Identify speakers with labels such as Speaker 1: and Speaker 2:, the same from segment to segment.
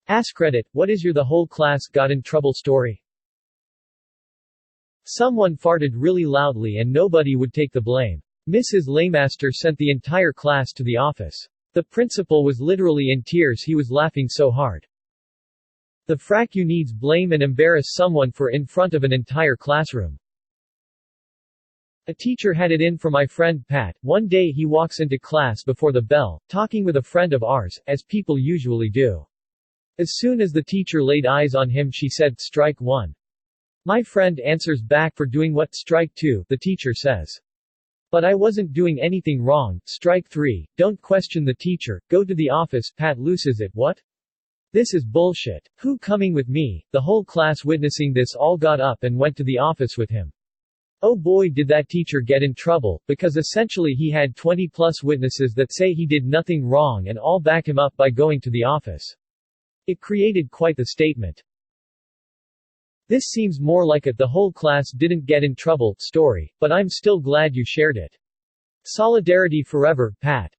Speaker 1: Askreddit, what is your the whole class got in trouble story? Someone farted really loudly and nobody would take the blame. Mrs. Laymaster sent the entire class to the office. The principal was literally in tears, he was laughing so hard. The frack you needs blame and embarrass someone for in front of an entire classroom. A teacher had it in for my friend Pat. One day he walks into class before the bell, talking with a friend of ours, as people usually do. As soon as the teacher laid eyes on him she said, "Strike one." My friend answers back, "For doing what? Strike two," the teacher says. "But I wasn't doing anything wrong." Strike three. Don't question the teacher, go to the office. Pat loses it. What? This is bullshit. Who coming with me? The whole class witnessing this all got up and went to the office with him. Oh boy, did that teacher get in trouble, because essentially he had 20 plus witnesses that say he did nothing wrong and all back him up by going to the office. It created quite the statement. This seems more like a "the whole class didn't get in trouble" story, but I'm still glad you shared it. Solidarity forever, Pat.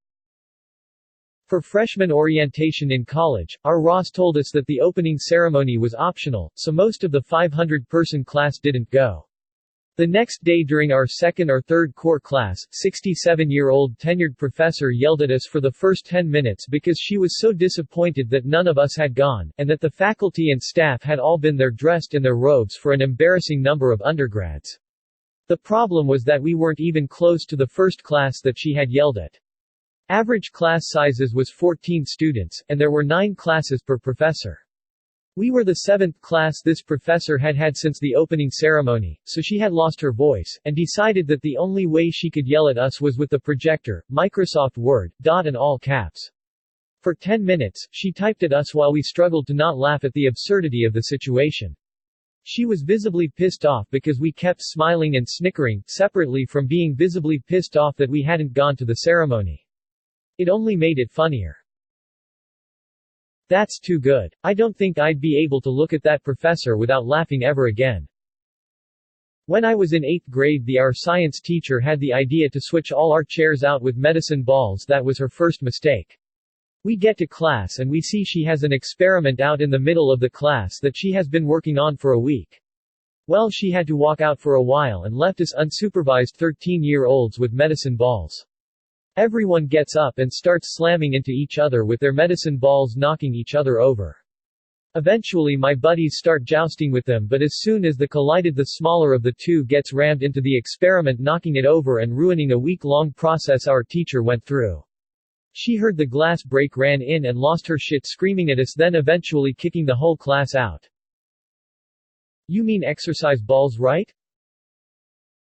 Speaker 1: For freshman orientation in college, our Ross told us that the opening ceremony was optional, so most of the 500-person class didn't go. The next day during our second or third core class, 67-year-old tenured professor yelled at us for the first 10 minutes because she was so disappointed that none of us had gone, and that the faculty and staff had all been there dressed in their robes for an embarrassing number of undergrads. The problem was that we weren't even close to the first class that she had yelled at. Average class sizes was 14 students, and there were 9 classes per professor. We were the 7th class this professor had had since the opening ceremony, so she had lost her voice, and decided that the only way she could yell at us was with the projector, Microsoft Word, and all caps. For 10 minutes, she typed at us while we struggled to not laugh at the absurdity of the situation. She was visibly pissed off because we kept smiling and snickering, separately from being visibly pissed off that we hadn't gone to the ceremony. It only made it funnier. That's too good. I don't think I'd be able to look at that professor without laughing ever again. When I was in 8th grade, our science teacher had the idea to switch all our chairs out with medicine balls. That was her first mistake. We get to class and we see she has an experiment out in the middle of the class that she has been working on for a week. Well, she had to walk out for a while and left us unsupervised 13-year-olds with medicine balls. Everyone gets up and starts slamming into each other with their medicine balls, knocking each other over. Eventually my buddies start jousting with them, but as soon as they collided, the smaller of the two gets rammed into the experiment, knocking it over and ruining a week-long process our teacher went through. She heard the glass break, ran in and lost her shit screaming at us, then eventually kicking the whole class out. You mean exercise balls, right?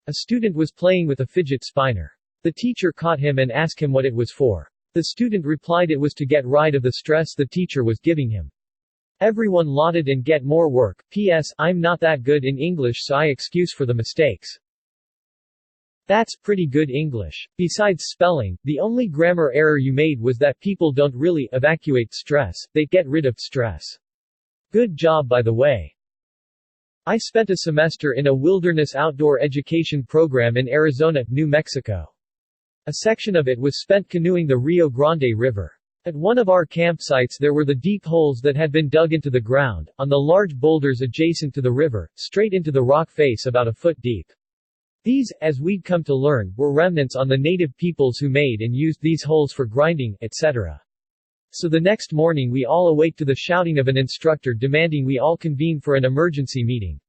Speaker 1: A student was playing with a fidget spinner. The teacher caught him and asked him what it was for. The student replied it was to get rid of the stress the teacher was giving him. Everyone lauded and get more work. P.S. I'm not that good in English, so I excuse for the mistakes. That's pretty good English. Besides spelling, the only grammar error you made was that people don't really evacuate stress, they get rid of stress. Good job, by the way. I spent a semester in a wilderness outdoor education program in Arizona, New Mexico. A section of it was spent canoeing the Rio Grande River. At one of our campsites there were the deep holes that had been dug into the ground, on the large boulders adjacent to the river, straight into the rock face about a foot deep. These, as we'd come to learn, were remnants on the native peoples who made and used these holes for grinding, etc. So the next morning we all awake to the shouting of an instructor demanding we all convene for an emergency meeting.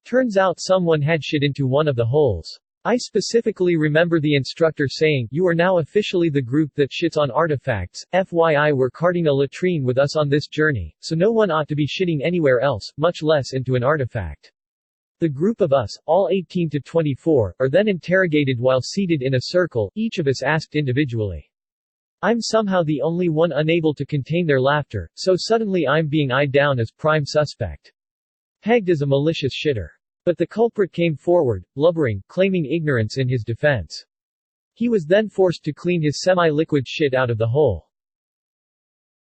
Speaker 1: Turns out someone had shit into one of the holes. I specifically remember the instructor saying, "You are now officially the group that shits on artifacts. FYI, we're carting a latrine with us on this journey, so no one ought to be shitting anywhere else, much less into an artifact." The group of us, all 18 to 24, are then interrogated while seated in a circle, each of us asked individually. I'm somehow the only one unable to contain their laughter, so suddenly I'm being eyed down as prime suspect. Pegged as a malicious shitter. But the culprit came forward, blubbering, claiming ignorance in his defense. He was then forced to clean his semi-liquid shit out of the hole.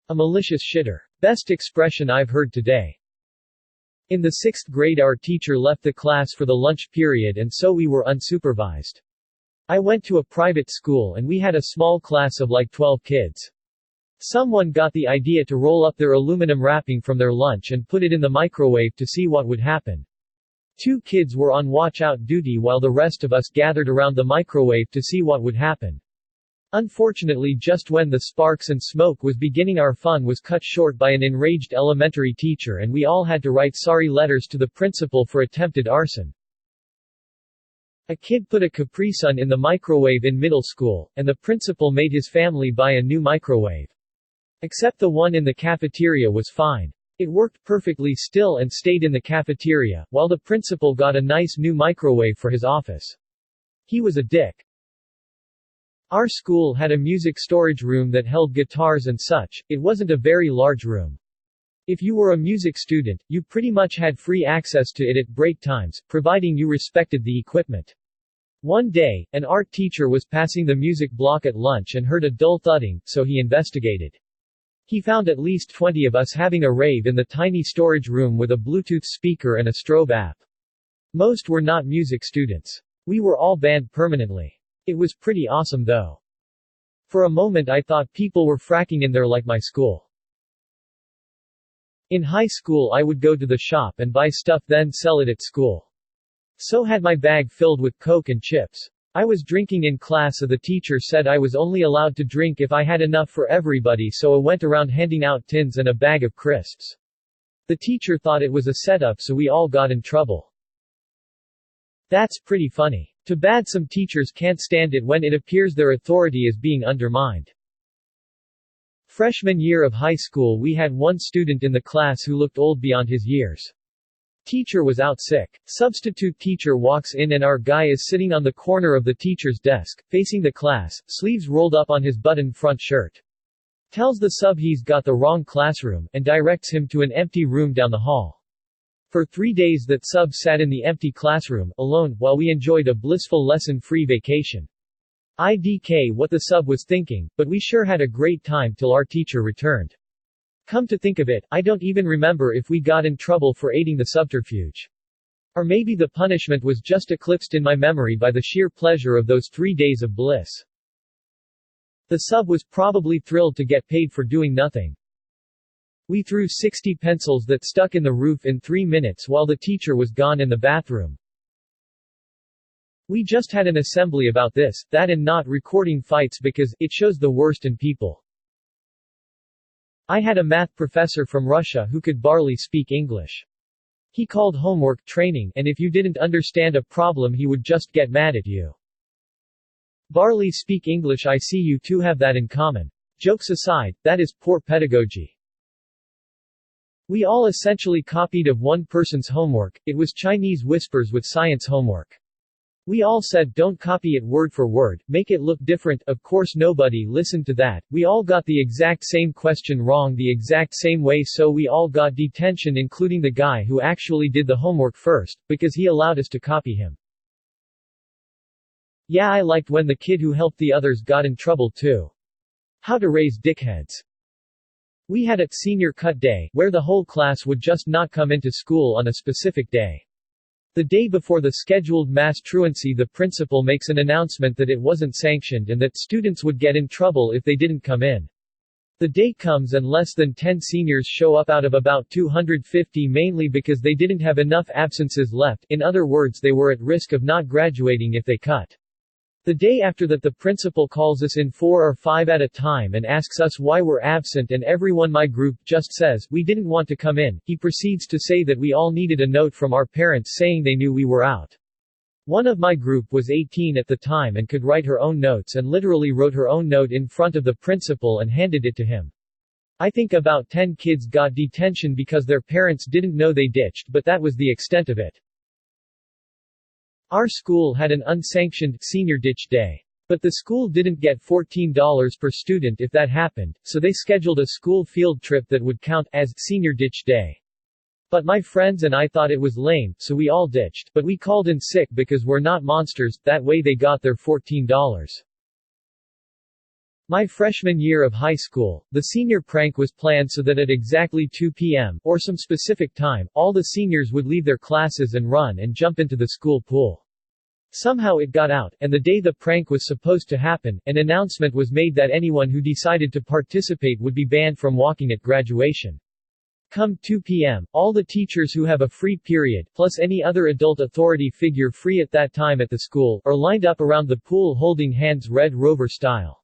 Speaker 1: A malicious shitter. Best expression I've heard today. In the 6th grade our teacher left the class for the lunch period and so we were unsupervised. I went to a private school and we had a small class of like 12 kids. Someone got the idea to roll up their aluminum wrapping from their lunch and put it in the microwave to see what would happen. 2 kids were on watch-out duty while the rest of us gathered around the microwave to see what would happen. Unfortunately, just when the sparks and smoke was beginning, our fun was cut short by an enraged elementary teacher and we all had to write sorry letters to the principal for attempted arson. A kid put a Capri Sun in the microwave in middle school, and the principal made his family buy a new microwave. Except the one in the cafeteria was fine. It worked perfectly still and stayed in the cafeteria, while the principal got a nice new microwave for his office. He was a dick. Our school had a music storage room that held guitars and such. It wasn't a very large room. If you were a music student, you pretty much had free access to it at break times, providing you respected the equipment. One day, an art teacher was passing the music block at lunch and heard a dull thudding, so he investigated. He found at least 20 of us having a rave in the tiny storage room with a Bluetooth speaker and a strobe app. Most were not music students. We were all banned permanently. It was pretty awesome though. For a moment I thought people were fracking in there like my school. In high school I would go to the shop and buy stuff then sell it at school. So had my bag filled with Coke and chips. I was drinking in class so the teacher said I was only allowed to drink if I had enough for everybody, so I went around handing out tins and a bag of crisps. The teacher thought it was a setup so we all got in trouble. That's pretty funny. Too bad some teachers can't stand it when it appears their authority is being undermined. Freshman year of high school we had one student in the class who looked old beyond his years. Teacher was out sick. Substitute teacher walks in and our guy is sitting on the corner of the teacher's desk, facing the class, sleeves rolled up on his buttoned front shirt. Tells the sub he's got the wrong classroom, and directs him to an empty room down the hall. For 3 days that sub sat in the empty classroom, alone, while we enjoyed a blissful lesson-free vacation. IDK what the sub was thinking, but we sure had a great time till our teacher returned. Come to think of it, I don't even remember if we got in trouble for aiding the subterfuge. Or maybe the punishment was just eclipsed in my memory by the sheer pleasure of those 3 days of bliss. The sub was probably thrilled to get paid for doing nothing. We threw 60 pencils that stuck in the roof in 3 minutes while the teacher was gone in the bathroom. We just had an assembly about this, that and not recording fights because it shows the worst in people. I had a math professor from Russia who could barely speak English. He called homework training, and if you didn't understand a problem he would just get mad at you. Barely speak English. I see you two have that in common. Jokes aside, that is poor pedagogy. We all essentially copied of one person's homework. It was Chinese whispers with science homework. We all said don't copy it word for word, make it look different. Of course nobody listened to that. We all got the exact same question wrong the exact same way, so we all got detention, including the guy who actually did the homework first, because he allowed us to copy him. Yeah, I liked when the kid who helped the others got in trouble too. How to raise dickheads. We had a senior cut day, where the whole class would just not come into school on a specific day. The day before the scheduled mass truancy, the principal makes an announcement that it wasn't sanctioned and that students would get in trouble if they didn't come in. The day comes and less than 10 seniors show up out of about 250, mainly because they didn't have enough absences left. In other words, they were at risk of not graduating if they cut. The day after that, the principal calls us in 4 or 5 at a time and asks us why we're absent, and everyone my group just says, we didn't want to come in. He proceeds to say that we all needed a note from our parents saying they knew we were out. One of my group was 18 at the time and could write her own notes and literally wrote her own note in front of the principal and handed it to him. I think about 10 kids got detention because their parents didn't know they ditched, but that was the extent of it. Our school had an unsanctioned senior ditch day. But the school didn't get $14 per student if that happened, so they scheduled a school field trip that would count as senior ditch day. But my friends and I thought it was lame, so we all ditched, but we called in sick because we're not monsters, that way they got their $14. My freshman year of high school, the senior prank was planned so that at exactly 2 p.m., or some specific time, all the seniors would leave their classes and run and jump into the school pool. Somehow it got out, and the day the prank was supposed to happen, an announcement was made that anyone who decided to participate would be banned from walking at graduation. Come 2 p.m., all the teachers who have a free period, plus any other adult authority figure free at that time at the school, are lined up around the pool holding hands Red Rover style.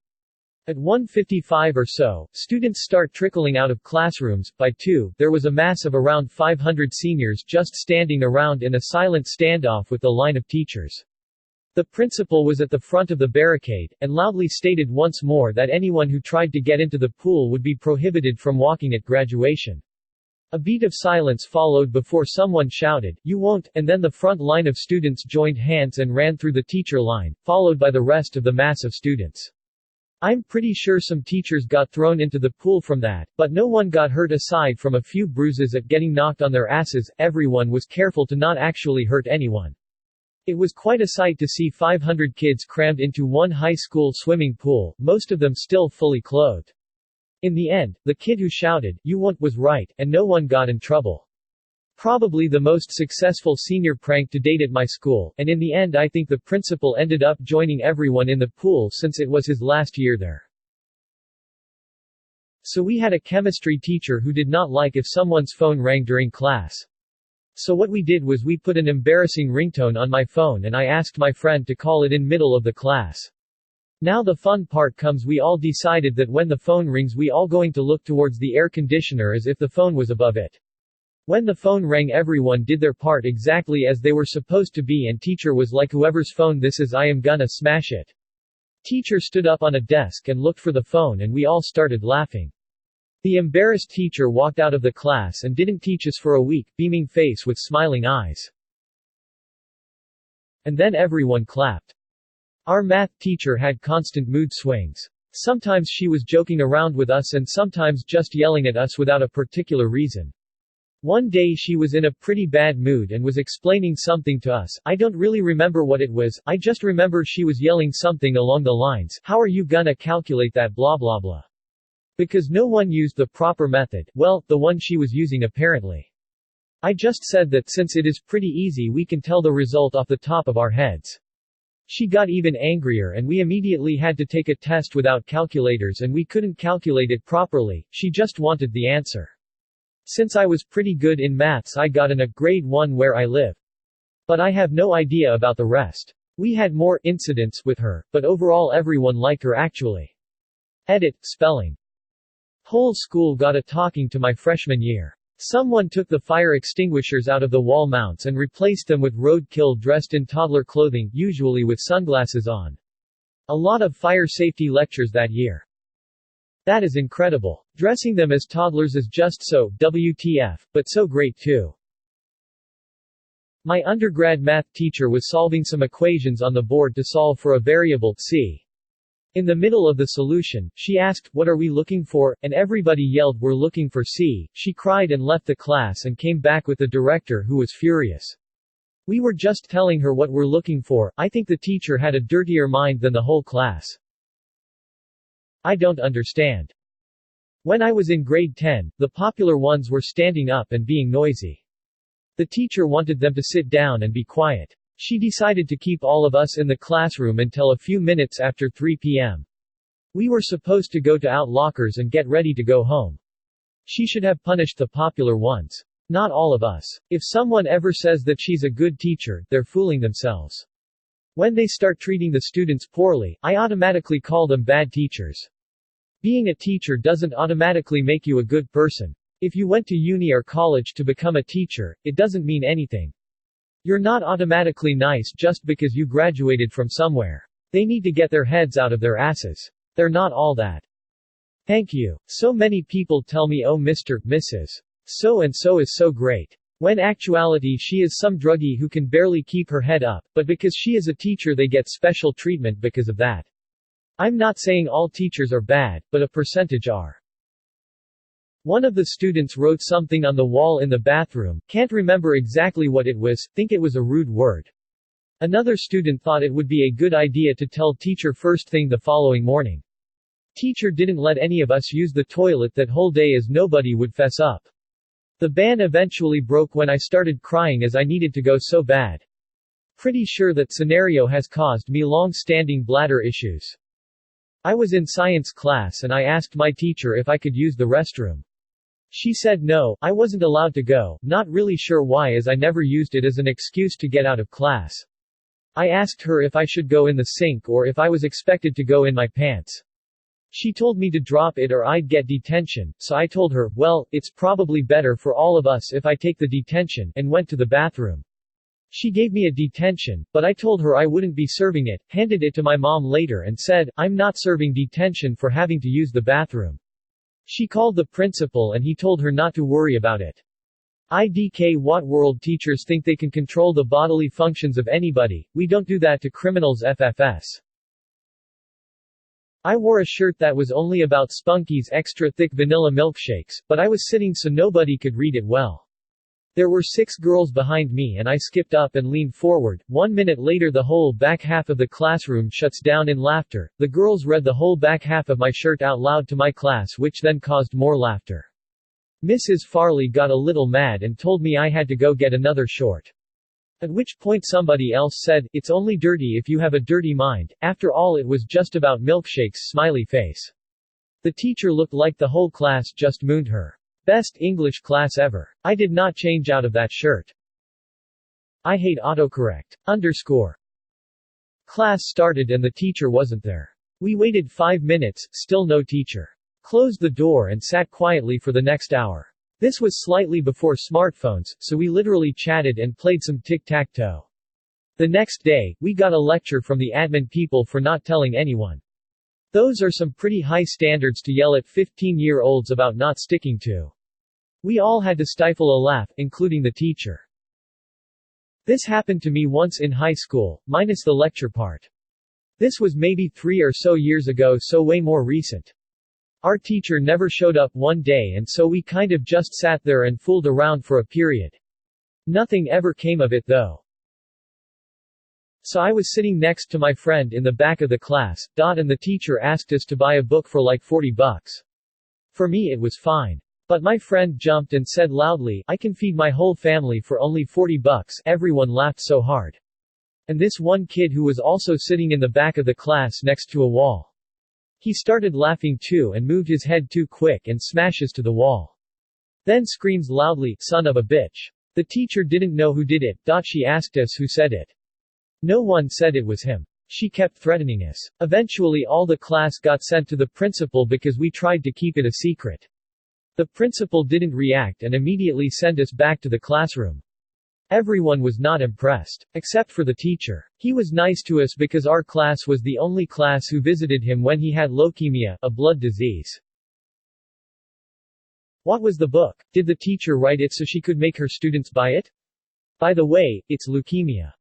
Speaker 1: At 1:55 or so, students start trickling out of classrooms. By 2, there was a mass of around 500 seniors just standing around in a silent standoff with the line of teachers. The principal was at the front of the barricade, and loudly stated once more that anyone who tried to get into the pool would be prohibited from walking at graduation. A beat of silence followed before someone shouted, "You won't," and then the front line of students joined hands and ran through the teacher line, followed by the rest of the mass of students. I'm pretty sure some teachers got thrown into the pool from that, but no one got hurt aside from a few bruises at getting knocked on their asses. Everyone was careful to not actually hurt anyone. It was quite a sight to see 500 kids crammed into one high school swimming pool, most of them still fully clothed. In the end, the kid who shouted, "You won't," was right, and no one got in trouble. Probably the most successful senior prank to date at my school, and in the end I think the principal ended up joining everyone in the pool since it was his last year there. So we had a chemistry teacher who did not like if someone's phone rang during class. So what we did was we put an embarrassing ringtone on my phone and I asked my friend to call it in middle of the class. Now the fun part comes, we all decided that when the phone rings we all going to look towards the air conditioner as if the phone was above it. When the phone rang everyone did their part exactly as they were supposed to be and teacher was like, "Whoever's phone this is, I am gonna smash it." Teacher stood up on a desk and looked for the phone and we all started laughing. The embarrassed teacher walked out of the class and didn't teach us for a week, beaming face with smiling eyes. And then everyone clapped. Our math teacher had constant mood swings. Sometimes she was joking around with us and sometimes just yelling at us without a particular reason. One day she was in a pretty bad mood and was explaining something to us. I don't really remember what it was, I just remember she was yelling something along the lines, "How are you gonna calculate that blah blah blah?" Because no one used the proper method, well, the one she was using apparently. I just said that since it is pretty easy we can tell the result off the top of our heads. She got even angrier and we immediately had to take a test without calculators and we couldn't calculate it properly, she just wanted the answer. Since I was pretty good in maths I got a grade 1 where I live. But I have no idea about the rest. We had more incidents with her, but overall everyone liked her actually. Edit, spelling. Whole school got a talking to my freshman year. Someone took the fire extinguishers out of the wall mounts and replaced them with roadkill dressed in toddler clothing, usually with sunglasses on. A lot of fire safety lectures that year. That is incredible. Dressing them as toddlers is just so, WTF, but so great too. My undergrad math teacher was solving some equations on the board to solve for a variable, c. In the middle of the solution, she asked, "What are we looking for?" and everybody yelled, "We're looking for c." She cried and left the class and came back with the director who was furious. We were just telling her what we're looking for. I think the teacher had a dirtier mind than the whole class. I don't understand. When I was in grade 10, the popular ones were standing up and being noisy. The teacher wanted them to sit down and be quiet. She decided to keep all of us in the classroom until a few minutes after 3 p.m. We were supposed to go to out lockers and get ready to go home. She should have punished the popular ones. Not all of us. If someone ever says that she's a good teacher, they're fooling themselves. When they start treating the students poorly, I automatically call them bad teachers. Being a teacher doesn't automatically make you a good person. If you went to uni or college to become a teacher, it doesn't mean anything. You're not automatically nice just because you graduated from somewhere. They need to get their heads out of their asses. They're not all that. Thank you. So many people tell me, "Oh Mr. Mrs. So-and-so is so great." When actuality she is some druggie who can barely keep her head up, but because she is a teacher they get special treatment because of that. I'm not saying all teachers are bad, but a percentage are. One of the students wrote something on the wall in the bathroom, can't remember exactly what it was, think it was a rude word. Another student thought it would be a good idea to tell teacher first thing the following morning. Teacher didn't let any of us use the toilet that whole day as nobody would fess up. The ban eventually broke when I started crying as I needed to go so bad. Pretty sure that scenario has caused me long-standing bladder issues. I was in science class and I asked my teacher if I could use the restroom. She said no, I wasn't allowed to go, not really sure why as I never used it as an excuse to get out of class. I asked her if I should go in the sink or if I was expected to go in my pants. She told me to drop it or I'd get detention, so I told her, well, it's probably better for all of us if I take the detention, and went to the bathroom. She gave me a detention, but I told her I wouldn't be serving it, handed it to my mom later and said, I'm not serving detention for having to use the bathroom. She called the principal and he told her not to worry about it. IDK What world teachers think they can control the bodily functions of anybody, we don't do that to criminals FFS. I wore a shirt that was only about Spunky's extra thick vanilla milkshakes, but I was sitting so nobody could read it well. There were 6 girls behind me and I skipped up and leaned forward. 1 minute later the whole back half of the classroom shuts down in laughter. The girls read the whole back half of my shirt out loud to my class, which then caused more laughter. Mrs. Farley got a little mad and told me I had to go get another short. At which point somebody else said, it's only dirty if you have a dirty mind. After all it was just about milkshakes, smiley face. The teacher looked like the whole class just mooned her. Best English class ever. I did not change out of that shirt. I hate autocorrect. Class started and the teacher wasn't there. We waited 5 minutes, still no teacher. Closed the door and sat quietly for the next hour. This was slightly before smartphones, so we literally chatted and played some tic-tac-toe. The next day, we got a lecture from the admin people for not telling anyone. Those are some pretty high standards to yell at 15-year-olds about not sticking to. We all had to stifle a laugh, including the teacher. This happened to me once in high school, minus the lecture part. This was maybe 3 or so years ago, so way more recent. Our teacher never showed up one day and so we kind of just sat there and fooled around for a period. Nothing ever came of it though. So I was sitting next to my friend in the back of the class, and the teacher asked us to buy a book for like $40. For me it was fine. But my friend jumped and said loudly, I can feed my whole family for only $40. Everyone laughed so hard. And this one kid who was also sitting in the back of the class next to a wall. He started laughing too and moved his head too quick and smashes to the wall. Then screams loudly, son of a bitch. The teacher didn't know who did it. She asked us who said it. No one said it was him. She kept threatening us. Eventually all the class got sent to the principal because we tried to keep it a secret. The principal didn't react and immediately sent us back to the classroom. Everyone was not impressed. Except for the teacher. He was nice to us because our class was the only class who visited him when he had leukemia, a blood disease. What was the book? Did the teacher write it so she could make her students buy it? By the way, it's leukemia.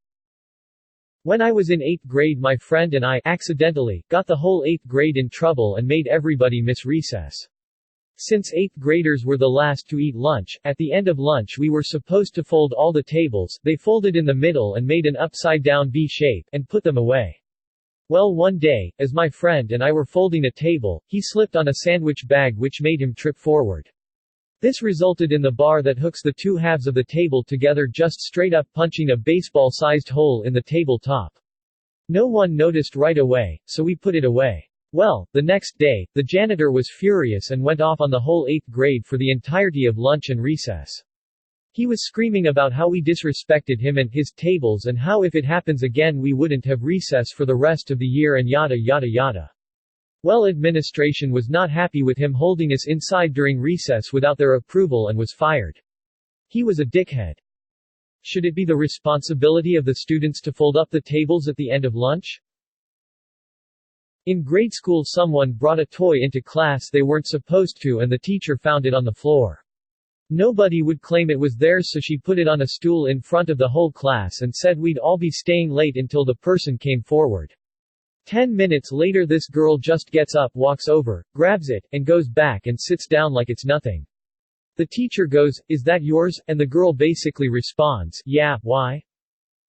Speaker 1: When I was in 8th grade my friend and I, accidentally, got the whole 8th grade in trouble and made everybody miss recess. Since 8th graders were the last to eat lunch, at the end of lunch we were supposed to fold all the tables. They folded in the middle and made an upside-down V shape, and put them away. Well, one day, as my friend and I were folding a table, he slipped on a sandwich bag which made him trip forward. This resulted in the bar that hooks the two halves of the table together just straight up punching a baseball-sized hole in the table top. No one noticed right away, so we put it away. Well, the next day, the janitor was furious and went off on the whole 8th grade for the entirety of lunch and recess. He was screaming about how we disrespected him and his tables and how if it happens again we wouldn't have recess for the rest of the year and yada yada yada. Well, administration was not happy with him holding us inside during recess without their approval and was fired. He was a dickhead. Should it be the responsibility of the students to fold up the tables at the end of lunch? In grade school someone brought a toy into class they weren't supposed to and the teacher found it on the floor. Nobody would claim it was theirs so she put it on a stool in front of the whole class and said we'd all be staying late until the person came forward. 10 minutes later this girl just gets up, walks over, grabs it, and goes back and sits down like it's nothing. The teacher goes, "Is that yours?" and the girl basically responds, "Yeah, why?"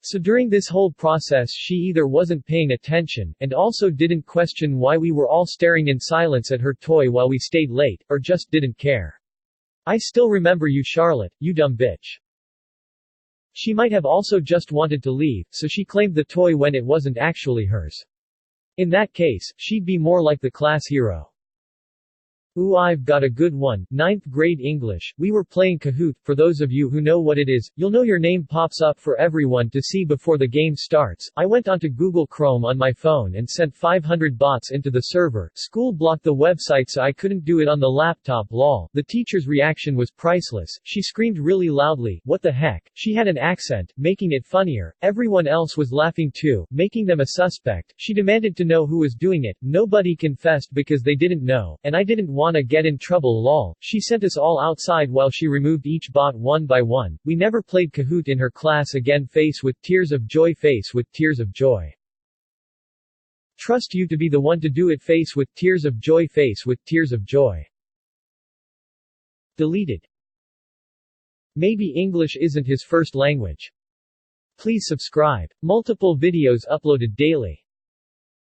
Speaker 1: So during this whole process she either wasn't paying attention, and also didn't question why we were all staring in silence at her toy while we stayed late, or just didn't care. I still remember you, Charlotte, you dumb bitch. She might have also just wanted to leave, so she claimed the toy when it wasn't actually hers. In that case, she'd be more like the class hero. Ooh, I've got a good one. 9th grade English. We were playing Kahoot. For those of you who know what it is, you'll know your name pops up for everyone to see before the game starts. I went onto Google Chrome on my phone and sent 500 bots into the server. School blocked the website so I couldn't do it on the laptop. Lol. The teacher's reaction was priceless. She screamed really loudly, "What the heck?" She had an accent, making it funnier. Everyone else was laughing too, making them a suspect. She demanded to know who was doing it. Nobody confessed because they didn't know, and I didn't wanna get in trouble. Lol. She sent us all outside while she removed each bot one by one. We never played Kahoot in her class again. Face with tears of joy. Face with tears of joy. Trust you to be the one to do it. Face with tears of joy. Face with tears of joy. Deleted. Maybe English isn't his first language. Please subscribe. Multiple videos uploaded daily.